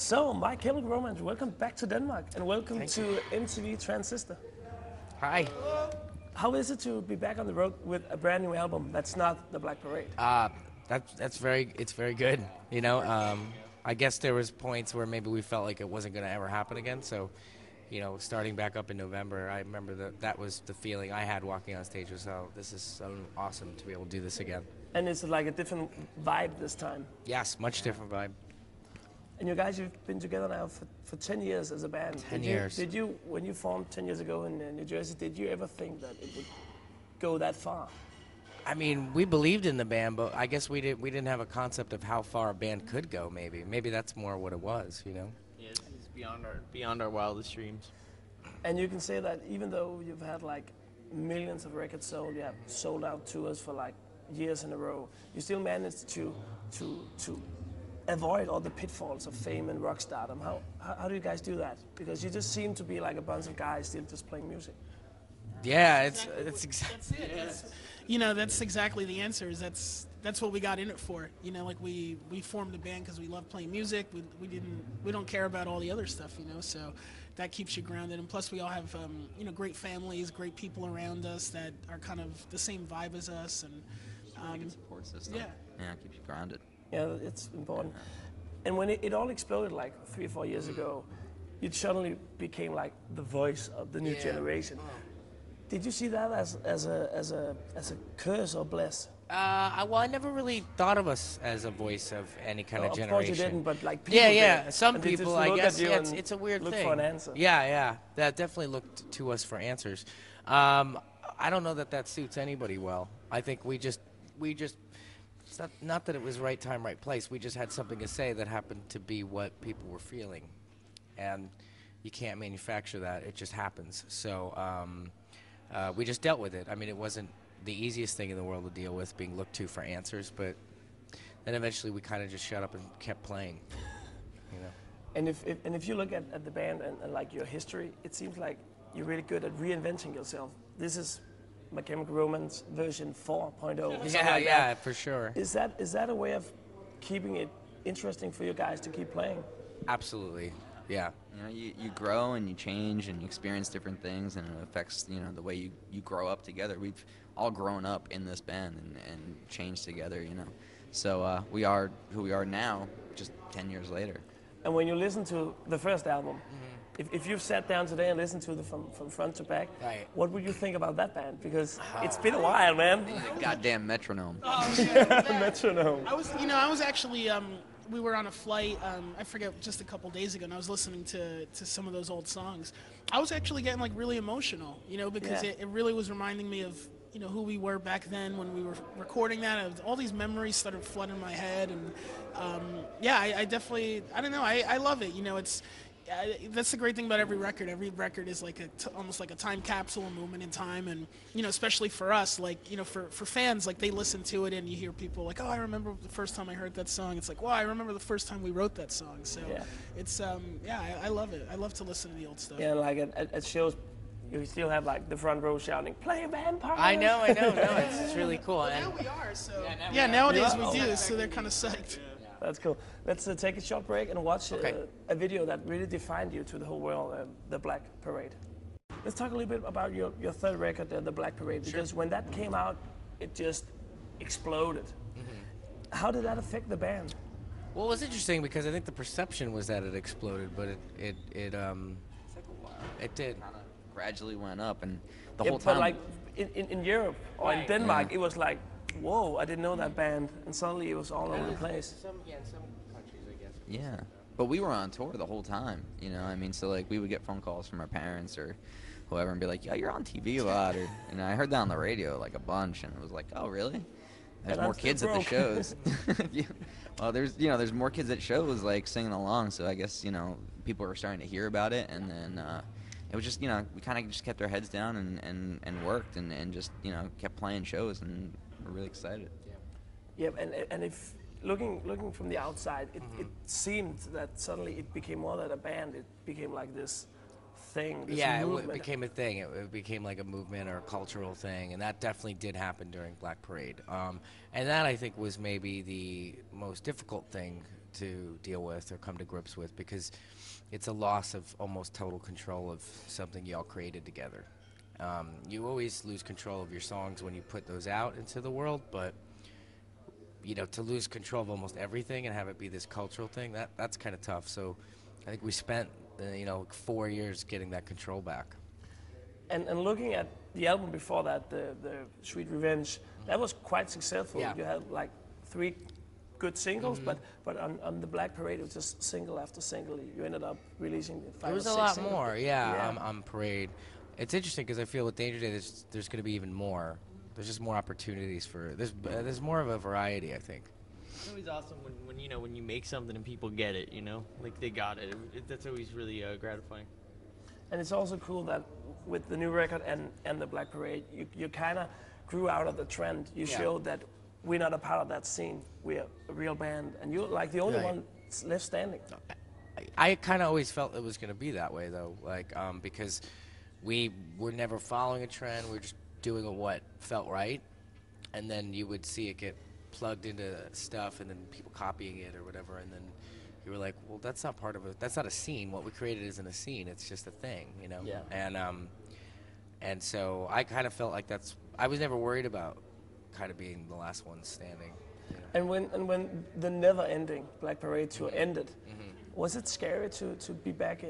So, My Chemical Romance, welcome back to Denmark and welcome to MTV Transistor. Hi. How is it to be back on the road with a brand new album that's not The Black Parade? It's very good. You know, I guess there was points where maybe we felt like it wasn't going to ever happen again. So, you know, starting back up in November, I remember that was the feeling I had walking on stage was, oh, this is so awesome to be able to do this again. And it's like a different vibe this time. Yes, much different vibe. And you guys, you've been together now for 10 years as a band. 10 years. Did you, when you formed 10 years ago in New Jersey, did you ever think that it would go that far? I mean, we believed in the band, but I guess we didn't have a concept of how far a band could go. Maybe that's more what it was, you know. Yeah, it's beyond our wildest dreams. And you can say that even though you've had like millions of records sold, you have sold out tours for like years in a row, you still managed to avoid all the pitfalls of fame and rock stardom. How do you guys do that? Because you just seem to be like a bunch of guys still just playing music. Yeah, it's exactly. You know, that's exactly the answer. That's what we got in it for. You know, like we formed a band because we love playing music. We don't care about all the other stuff. You know, so that keeps you grounded. And plus, we all have you know, great families, great people around us that are kind of the same vibe as us. And Like a support system. yeah. Yeah, keeps you grounded. Yeah, it's important. And when it all exploded like 3 or 4 years ago, you suddenly became like the voice of the new generation. Did you see that as a curse or bless? Well, I never really thought of us as a voice of any kind of generation. Of course you didn't, but like people Yeah. did. Some And they people, just I look guess, at you yeah, and it's a weird look thing. for an answer. Yeah, that definitely looked to us for answers. I don't know that suits anybody well. I think we just. It's not that it was right time, right place. We just had something to say that happened to be what people were feeling, and you can't manufacture that. It just happens. So we just dealt with it. I mean, it wasn't the easiest thing in the world to deal with, being looked to for answers, but then eventually we kind of just shut up and kept playing. You know. And if you look at the band and like your history, it seems like you're really good at reinventing yourself. This is My Chemical Romance version 4.0. Yeah, for sure. Is that a way of keeping it interesting for you guys to keep playing? Absolutely, yeah. You know, you grow and you change and you experience different things, and it affects, you know, the way you grow up together. We've all grown up in this band and changed together, you know. So we are who we are now, just 10 years later. And when you listen to the first album, if you've sat down today and listened to it from front to back, Right. what would you think about that band? Because it's been a while, man. Goddamn metronome. Metronome. I was actually, we were on a flight, I forget, just a couple days ago, and I was listening to some of those old songs. I was actually getting like really emotional, you know, because Yeah. it really was reminding me of, you know, who we were back then when we were recording that. All these memories started flooding my head, and I definitely, I don't know, I love it. You know, that's the great thing about every record. Every record is like almost like a time capsule, a moment in time, and you know, especially for us, like, you know, for fans, like they listen to it and you hear people like, oh, I remember the first time I heard that song. It's like, well, I remember the first time we wrote that song. So it's I love it. I love to listen to the old stuff. Yeah, like at shows, you still have like the front row shouting, "Play Vampire!" I know. No, it's really cool. Well, now we are. So nowadays we do. So they're kind of psyched. That's cool. Let's take a short break and watch a video that really defined you to the whole world, The Black Parade. Let's talk a little bit about your third record, The Black Parade, because when that came out, it just exploded. How did that affect the band? Well, it was interesting because I think the perception was that it exploded, but it did. Gradually went up, and the whole But time. like in Europe or in Denmark, it was like, whoa, I didn't know that band, and suddenly it was all over the place. In some countries, I guess. Yeah, but we were on tour the whole time, you know. I mean, so like we would get phone calls from our parents or whoever and be like, "Yeah, you're on TV a lot," and I heard that on the radio like a bunch, and it was like, "Oh, really?" There's And more I'm still kids at the broke. shows. Yeah. Well, there's more kids at shows like singing along, so I guess, you know, people were starting to hear about it, and then it was just, you know, we kind of just kept our heads down and worked and just, you know, kept playing shows, and we're really excited. Yeah, and if looking from the outside, it seemed that suddenly it became more than a band. It became like this thing. This Yeah, it movement. became a thing. It became like a movement or a cultural thing, and that definitely did happen during Black Parade. And that, I think, was maybe the most difficult thing to deal with or come to grips with, because it's a loss of almost total control of something you all created together. You always lose control of your songs when you put those out into the world, but to lose control of almost everything and have it be this cultural thing, that's kind of tough. So I think we spent 4 years getting that control back. And looking at the album before that, the Sweet Revenge, that was quite successful. Yeah. You had like 3 good singles, but on the Black Parade it was just single after single. You ended up releasing 5 It was or a 6 lot singles. more, yeah. On Parade. It's interesting because I feel with Danger Day there's going to be even more. There's just more opportunities for there's more of a variety, I think. It's always awesome when you make something and people get it, like they got it. That's always really gratifying. And it's also cool that with the new record and the Black Parade, you kind of grew out of the trend. You showed that we're not a part of that scene. We're a real band, and you're like the only one left standing. I kind of always felt it was going to be that way, though, because we were never following a trend. We were just doing what felt right, and then you would see it get plugged into stuff, and then people copying it or whatever, and then you were like, well, that's not part of it. That's not a scene. What we created isn't a scene. It's just a thing, Yeah. And so I kind of felt like I was never worried about kind of being the last one standing. And when the never-ending Black Parade tour ended, was it scary to be back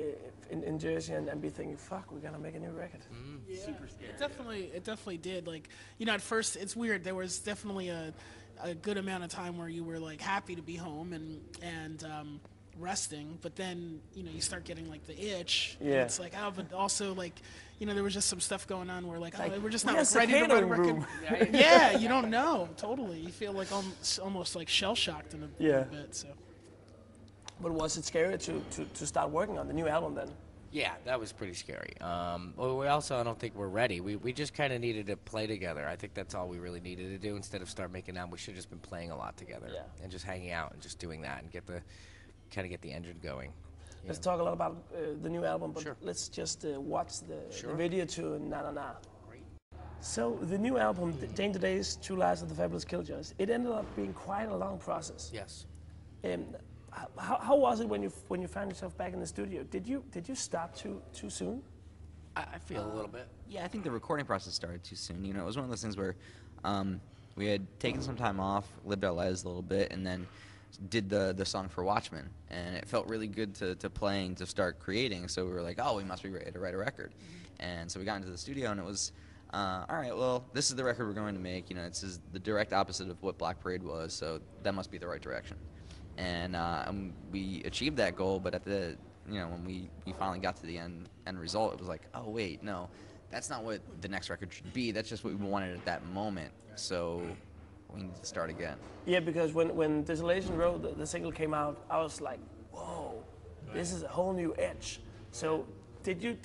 in Jersey and be thinking, fuck, we're gonna make a new record? Yeah. Super scary. It definitely did. Like, at first it's weird. There was definitely a good amount of time where you were like happy to be home and resting, but then you start getting like the itch. Yeah. And it's like, but also like there was just some stuff going on where like, we're just not yes, ready to write a record. room. Yeah, you don't know. Totally, you feel like almost like shell shocked in a bit. So. But was it scary to start working on the new album then? Yeah, that was pretty scary. Well, we also, I don't think we're ready. We just kind of needed to play together. I think that's all we really needed to do. Instead of start making albums, we should have just been playing a lot together and just hanging out and just doing that and get the engine going. Let's talk a lot about the new album, but Sure. let's just watch the video to Na Na Na. Great. So the new album, Danger Days, True Lives of the Fabulous Killjoys, it ended up being quite a long process. Yes. How was it when you found yourself back in the studio? Did you start too soon? I feel a little bit. Yeah, I think the recording process started too soon. It was one of those things where we had taken some time off, lived our lives a little bit, and then did the song for Watchmen, and it felt really good to playing, to start creating. So we were like, oh, we must be ready to write a record. And so we got into the studio, and it was, all right, well, this is the record we're going to make. This is the direct opposite of what Black Parade was, so that must be the right direction. And we achieved that goal, but at the when we finally got to the end result, it was like, oh wait, no, that's not what the next record should be. That's just what we wanted at that moment. So we need to start again. Yeah, because when Desolation Road, the single came out, I was like, whoa, this is a whole new edge. So did you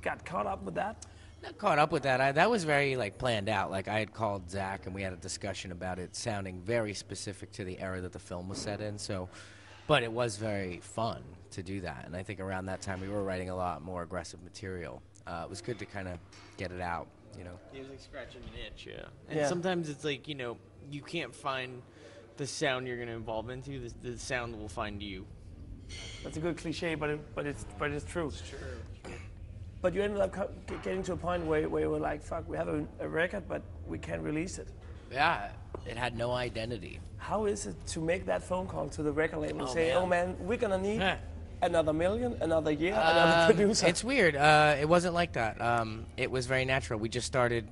got caught up with that? Not caught up with that. That was very planned out. I had called Zach and we had a discussion about it sounding very specific to the era that the film was set in. So, but it was very fun to do that. And I think around that time we were writing a lot more aggressive material. It was good to kind of get it out. It was like scratching an itch, yeah. And sometimes it's like, you can't find the sound you're going to evolve into. The sound will find you. That's a good cliche, but it's true. It's true. But you ended up getting to a point where you were like, fuck, we have a record, but we can't release it. Yeah, it had no identity. How is it to make that phone call to the record label and say, man. oh man, we're going to need another million, another year, another producer? It's weird. It wasn't like that. It was very natural. We just started,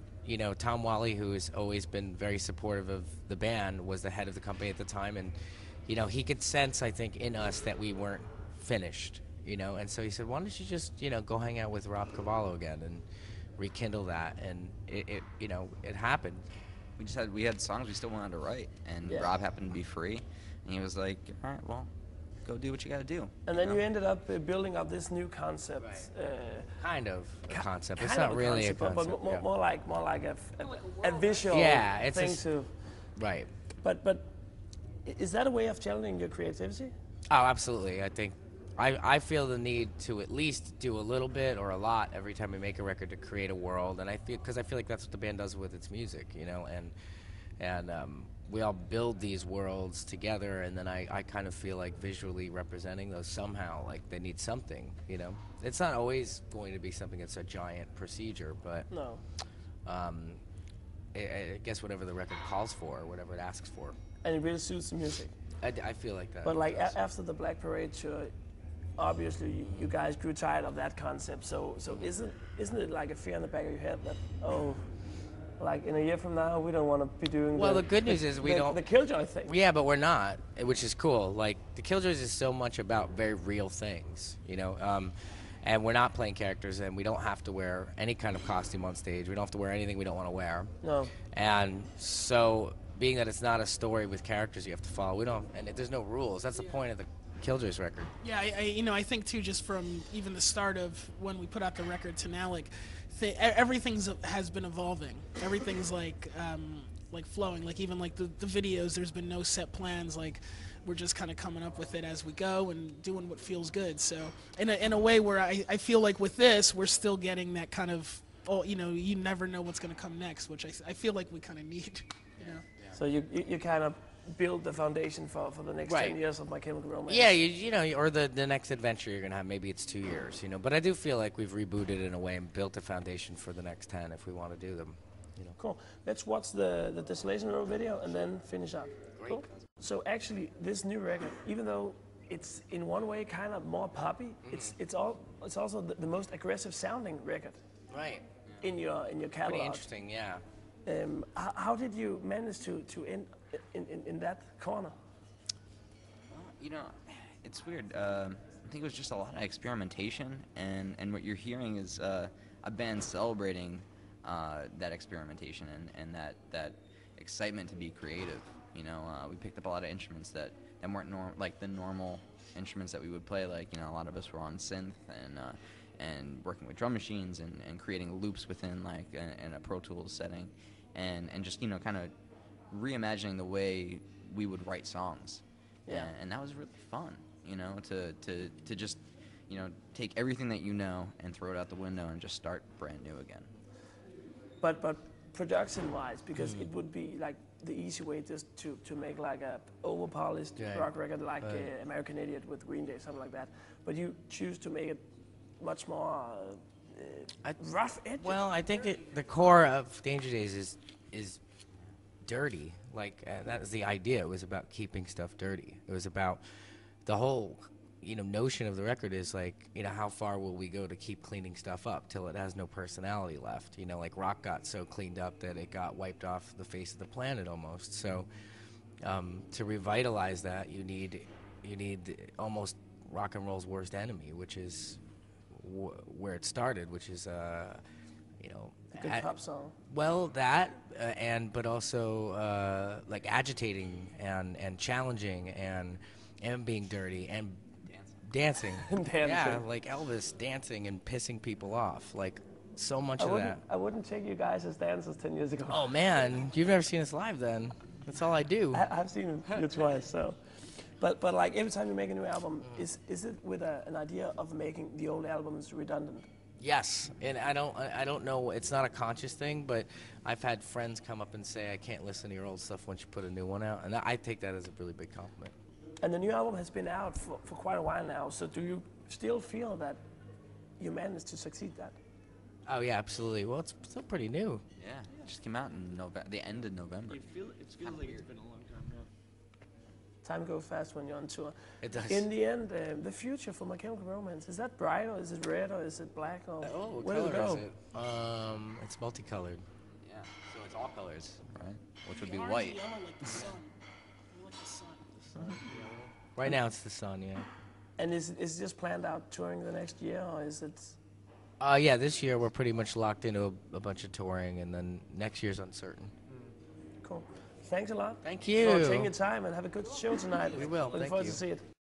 Tom Wally, who has always been very supportive of the band, was the head of the company at the time. And, he could sense, I think, in us that we weren't finished. And so he said, why don't you just, go hang out with Rob Cavallo again and rekindle that. And it happened. We had songs we still wanted to write, and Rob happened to be free, and he was like, all right, well, go do what you got to do. And then you ended up building up this new concept. Right. Kind of a concept. It's kind not of really a concept, concept. but more like a visual it's thing too. Right. But is that a way of channeling your creativity? Oh, absolutely. I feel the need to at least do a little bit or a lot every time we make a record to create a world, and I feel like that's what the band does with its music, and build these worlds together, and then I kind of feel like visually representing those somehow, like they need something, you know. It's not always going to be something that's a giant procedure, but No. I guess whatever the record calls for, whatever it asks for. And it really suits the music. I feel like that. But like after the Black Parade tour, obviously you guys grew tired of that concept. So isn't it like a fear in the back of your head that, oh, like in a year from now we don't want to be doing the good news is we don't the Killjoy thing. Yeah, but we're not, which is cool. Like the Killjoys is so much about very real things, you know. And we're not playing characters, and we don't have to wear any kind of costume on stage. We don't have to wear anything we don't want to wear. No. And so, being that it's not a story with characters you have to follow, there's no rules. That's the point of the Killjoys record. Yeah, I think too, just from even the start of when we put out the record to now, like everything has been evolving. Everything's like flowing. Like even like the videos, there's been no set plans. Like we're just kind of coming up with it as we go and doing what feels good. So in a way where I feel like with this, we're still getting that kind of, you never know what's going to come next, which I feel like we kind of need. You know? Yeah. So you kind of build the foundation for the next 10 years of My Chemical Romance. Yeah, you know, or the next adventure you're going to have, maybe it's 2 years, you know. But I do feel like we've rebooted in a way and built a foundation for the next 10 if we want to do them. You know. Cool. Let's watch the Desolation Road video and then finish up. Great. Cool. So actually, this new record, even though it's in one way kind of more poppy, it's also the most aggressive sounding record. Right. In your catalog. Pretty interesting, yeah. How did you manage to end in that corner? You know, it's weird. I think it was just a lot of experimentation, and what you're hearing is a band celebrating that experimentation and that excitement to be creative. You know, we picked up a lot of instruments that weren't like the normal instruments that we would play. Like, you know, a lot of us were on synth and working with drum machines and creating loops within like in a Pro Tools setting, and just, you know, kind of reimagining the way we would write songs. Yeah. And that was really fun, you know, to just, you know, take everything that you know and throw it out the window and just start brand new again. But production-wise, because it would be like the easy way just to make like a over-polished rock record like American Idiot with Green Day, something like that. But you choose to make it much more rough edge. Well, I think the core of Danger Days is dirty. Like that was the idea. It was about keeping stuff dirty. It was about the whole, you know, notion of the record is like, you know, how far will we go to keep cleaning stuff up till it has no personality left? You know, like rock got so cleaned up that it got wiped off the face of the planet almost. So to revitalize that, you need almost rock and roll's worst enemy, which is where it started, which is you know, a good pop song. Well, that but also like agitating and challenging and being dirty and dancing. Yeah, like Elvis dancing and pissing people off. Like so much of that. I wouldn't take you guys as dancers 10 years ago. Oh man, you've never seen us live then. That's all I do. I've seen you twice, so. But like every time you make a new album, is it with an idea of making the old albums redundant? Yes, and I don't know. It's not a conscious thing, but I've had friends come up and say I can't listen to your old stuff once you put a new one out, and I take that as a really big compliment. And the new album has been out for quite a while now. So do you still feel that you managed to succeed that? Oh yeah, absolutely. Well, it's still pretty new. Yeah, it just came out in the end of November. It feels like it's been a long time, yeah. Time goes fast when you're on tour. It does. In the end, the future for My Chemical Romance, is that bright or is it red or is it black or What where color does it is go? it? It's multicolored. Yeah, so it's all colors, right? Which would be Orange, white. yellow, like the sun. Like the sun. Right now it's the sun, yeah. And is it just planned out touring the next year or is it? Yeah, this year we're pretty much locked into a bunch of touring, and then next year's uncertain. Cool. Thanks a lot. Thank you. For taking your time and have a good show tonight. We will. Looking Thank forward you. to see it.